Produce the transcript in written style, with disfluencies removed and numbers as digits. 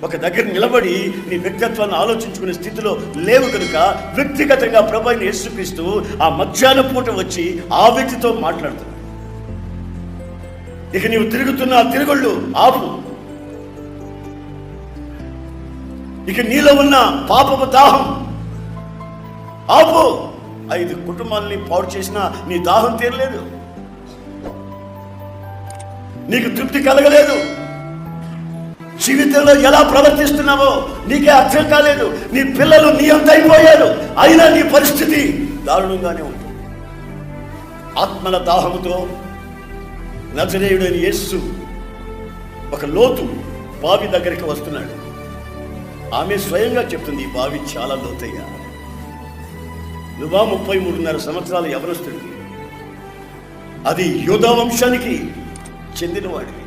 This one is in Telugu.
ఒక దగ్గర నిలబడి నీ వ్యక్తిత్వాన్ని ఆలోచించుకునే స్థితిలో లేవు కనుక వ్యక్తిగతంగా ప్రభు అయిన యేసుక్రీస్తు ఆ మధ్యాహ్న పూట వచ్చి ఆ వ్యక్తితో మాట్లాడుతున్నాడు. ఇక నీవు తిరుగుతున్న ఆ తిరుగుళ్ళు ఆపు. ఇక నీలో ఉన్న పాపపు దాహం ఆపు. 5 కుటుంబాలని పాడు చేసినా నీ దాహం తీరలేదు, నీకు తృప్తి కలగలేదు, జీవితంలో ఎలా ప్రవర్తిస్తున్నావో నీకే అర్థం కాలేదు. నీ పిల్లలు నీ అంత అయిపోయారు, అయినా నీ పరిస్థితి దారుణంగానే ఉంటుంది. ఆత్మల దాహముతో నజరేయుడైన యేసు ఒక లోతు బావి దగ్గరికి వస్తున్నాడు. ఆమె స్వయంగా చెప్తుంది, ఈ బావి చాలా లోతయ్యా. నువ్వా 33.5 సంవత్సరాల యవనస్తుడివి, అది యూదా వంశానికి చెందినవాడివి.